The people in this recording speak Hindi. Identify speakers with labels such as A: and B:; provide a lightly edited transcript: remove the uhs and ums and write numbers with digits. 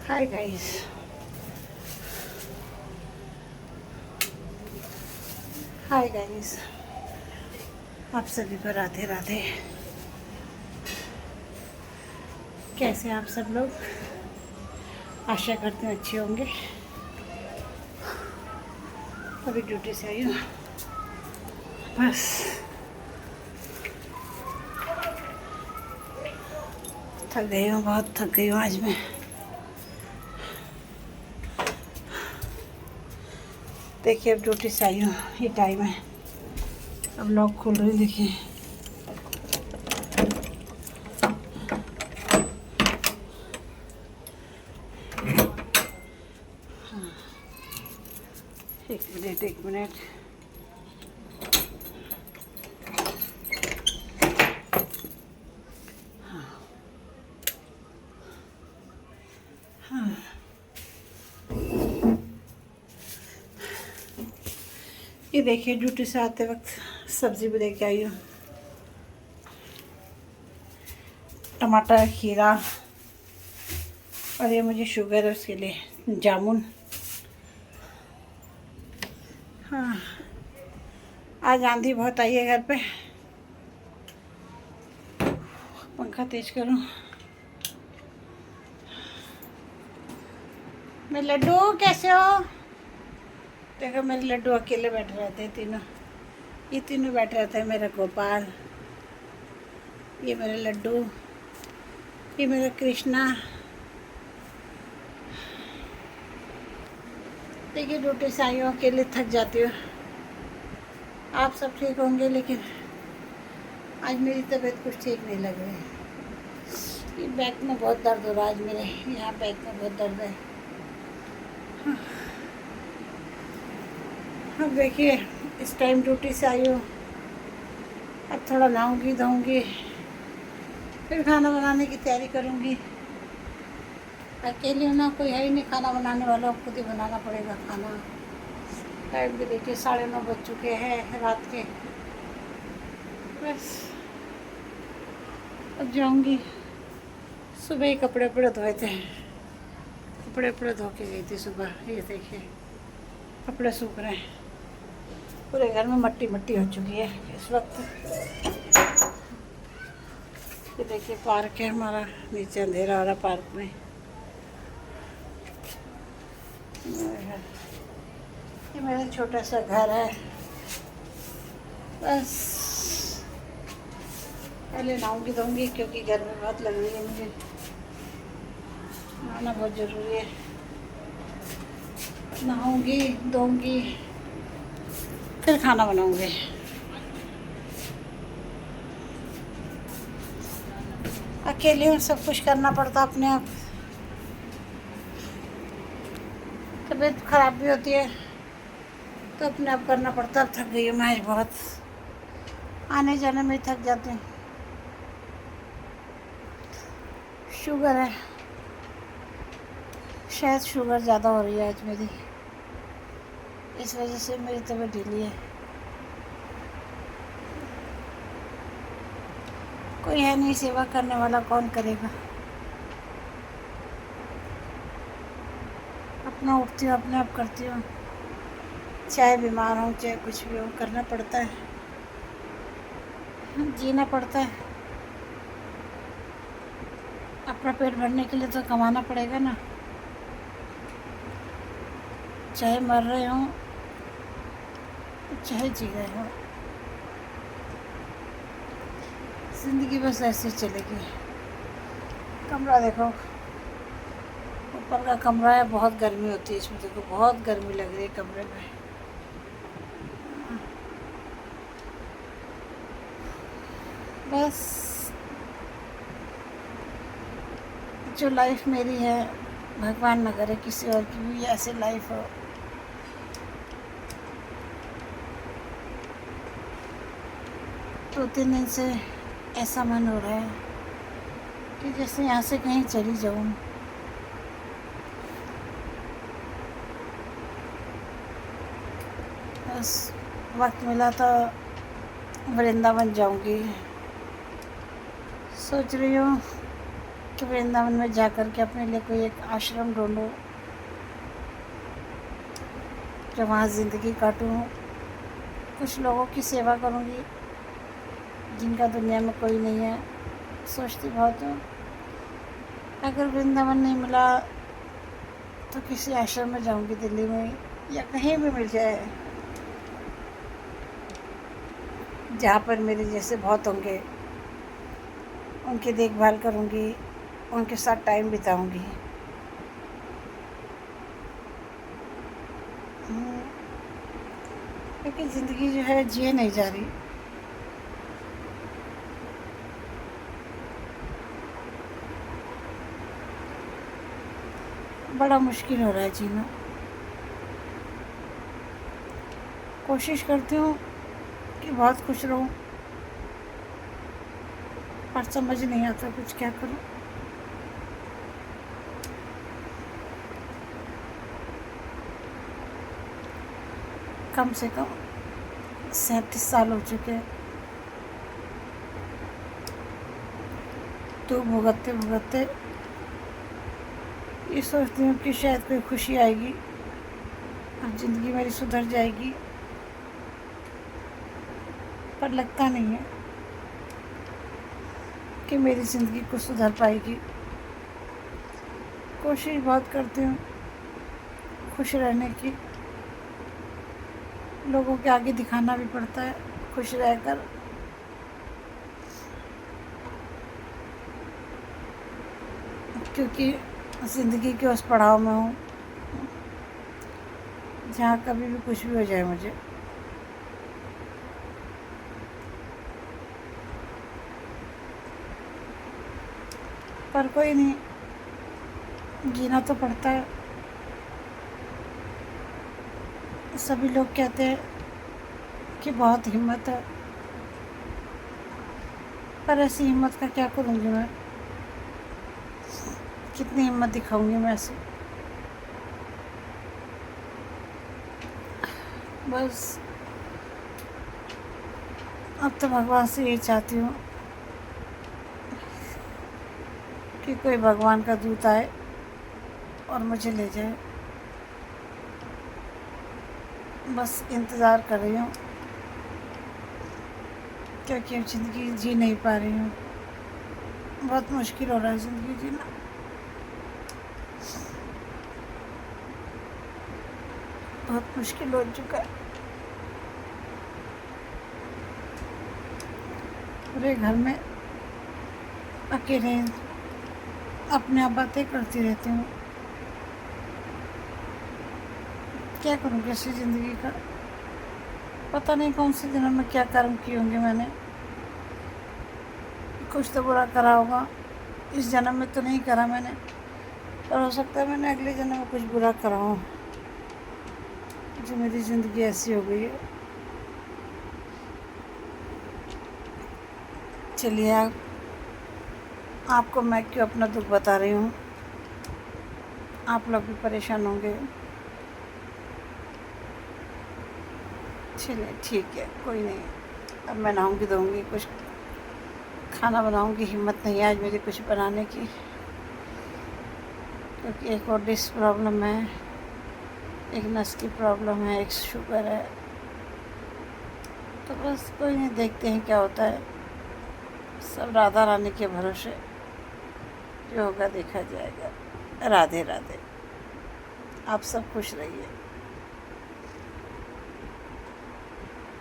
A: हाय गाइस, हाय गाइस, आप सभी को राधे राधे। कैसे हैं आप सब लोग? आशा करते हैं अच्छे होंगे। अभी ड्यूटी से आई हूँ, बस थक गई हूँ, बहुत थक गई हूँ आज मैं। देखिए अब ड्यूटी से आई हूँ, ये टाइम है, अब लॉक खोल रही हूँ। देखिए एक मिनट। ये देखिए ड्यूटी से आते वक्त सब्ज़ी भी लेके आई हूँ, टमाटर, खीरा, और ये मुझे शुगर है उसके लिए जामुन। हाँ, आज आंधी बहुत आई है घर पे। पंखा तेज करूँ। मैं लड्डू कैसे हो? देखो मेरे लड्डू अकेले बैठे रहते हैं तीनों, ये तीनों बैठे रहते हैं। मेरा गोपाल, ये मेरा लड्डू, ये मेरा कृष्णा। देखिए ड्यूटी से आई हूँ, अकेले थक जाती हूँ। आप सब ठीक होंगे, लेकिन आज मेरी तबीयत कुछ ठीक नहीं लग रही है। ये बैक में बहुत दर्द हो रहा है आज मेरे, यहाँ बैक में बहुत दर्द है। अब देखिए इस टाइम ड्यूटी से आई हूँ, अब थोड़ा नहाऊंगी धोऊंगी, फिर खाना बनाने की तैयारी करूँगी। अकेले ना, कोई है ही नहीं खाना बनाने वाला, खुद ही बनाना पड़ेगा खाना। टाइम भी देखिए 9:30 बज चुके हैं रात के। बस अब जाऊँगी। सुबह ही कपड़े वपड़े धोए थे, कपड़े वपड़े धो के गई थी सुबह। ये देखिए कपड़े सूख रहे हैं, पूरे घर में मट्टी मट्टी हो चुकी है इस वक्त। ये देखिए पार्क है हमारा, नीचे अंधेरा हो रहा पार्क में। ये मेरा छोटा सा घर है। बस पहले नहाऊंगी धोऊंगी, क्योंकि गर्मी बहुत लग रही है मुझे, नहाना बहुत ज़रूरी है। नहाऊंगी धोऊंगी, फिर खाना बनाऊंगी। अकेले हूँ, सब कुछ करना पड़ता अपने आप। तबीयत खराब भी होती है तो अपने आप करना पड़ता। अब थक गई हूँ मैं आज बहुत, आने जाने में थक जाती हूँ। शुगर है, शायद शुगर ज़्यादा हो रही है आज मेरी, इस वजह से मेरी तबीयत ढीली है। कोई है नहीं सेवा करने वाला, कौन करेगा? अपना उठती हूँ, अपने आप करती हूँ, चाहे बीमार हूँ चाहे कुछ भी हो, करना पड़ता है, जीना पड़ता है। अपना पेट भरने के लिए तो कमाना पड़ेगा ना, चाहे मर रहे हों चाहे जी रहे हों। ज़िंदगी बस ऐसे चलेगी। कमरा देखो, ऊपर का कमरा है, बहुत गर्मी होती है इसमें। देखो बहुत गर्मी लग रही है कमरे में। बस जो लाइफ मेरी है, भगवान न करे किसी और की भी ऐसे लाइफ हो। दो तीन दिन से ऐसा मन हो रहा है कि जैसे यहाँ से कहीं चली जाऊँ। बस वक्त मिला तो वृंदावन जाऊँगी। सोच रही हूँ कि वृंदावन में जा कर के अपने लिए कोई एक आश्रम ढूंढूं, जो वहाँ ज़िंदगी काटूं, कुछ लोगों की सेवा करूँगी जिनका दुनिया में कोई नहीं है। सोचती बहुत हूँ, अगर वृंदावन नहीं मिला तो किसी आश्रम में जाऊँगी दिल्ली में, या कहीं भी मिल जाए जहाँ पर मेरे जैसे बहुत होंगे, उनकी देखभाल करूँगी, उनके साथ टाइम बिताऊँगी। क्योंकि ज़िंदगी जो है जिए नहीं जा रही। बड़ा मुश्किल हो रहा है जीना। कोशिश करती हूँ कि बहुत खुश रहूँ, पर समझ नहीं आता कुछ क्या करूँ। कम से कम 37 साल हो चुके हैं, तो भुगतते भुगतते ये सोचती हूँ कि शायद कोई खुशी आएगी और ज़िंदगी मेरी सुधर जाएगी, पर लगता नहीं है कि मेरी ज़िंदगी कुछ सुधर पाएगी। कोशिश बहुत करती हूँ खुश रहने की, लोगों के आगे दिखाना भी पड़ता है खुश रहकर। क्योंकि ज़िंदगी के उस पड़ाव में हूँ जहाँ कभी भी कुछ भी हो जाए मुझे। पर कोई नहीं, जीना तो पड़ता है। सभी लोग कहते हैं कि बहुत हिम्मत है, पर ऐसी हिम्मत का क्या करूँगी मैं? कितनी हिम्मत दिखाऊंगी मैं ऐसे? बस अब तो भगवान से ये चाहती हूँ कि कोई भगवान का दूत आए और मुझे ले जाए। बस इंतज़ार कर रही हूँ, क्योंकि अब ज़िंदगी जी नहीं पा रही हूँ। बहुत मुश्किल हो रहा है ज़िंदगी जीना। बहुत मुश्किल हो चुका है। पूरे घर में अकेले अपने आप बातें करती रहती हूँ। क्या करूँ कैसी ज़िंदगी का? पता नहीं कौन से जन्म में क्या कर्म किए होंगे मैंने। कुछ तो बुरा करा होगा, इस जन्म में तो नहीं करा मैंने, पर हो सकता है मैंने अगले जन्म में कुछ बुरा करा हो, जो मेरी ज़िंदगी ऐसी हो गई है। चलिए, आपको मैं क्यों अपना दुख बता रही हूँ, आप लोग भी परेशान होंगे। चलिए ठीक है, कोई नहीं। अब मैं नहाऊंगी धोऊंगी, कुछ खाना बनाऊंगी। हिम्मत नहीं है आज मेरी कुछ बनाने की, क्योंकि एक और डिस्क प्रॉब्लम है, एक नस की प्रॉब्लम है, एक शुगर है। तो बस कोई नहीं, देखते हैं क्या होता है। सब राधा रानी के भरोसे, जो होगा देखा जाएगा। राधे राधे। आप सब खुश रहिए।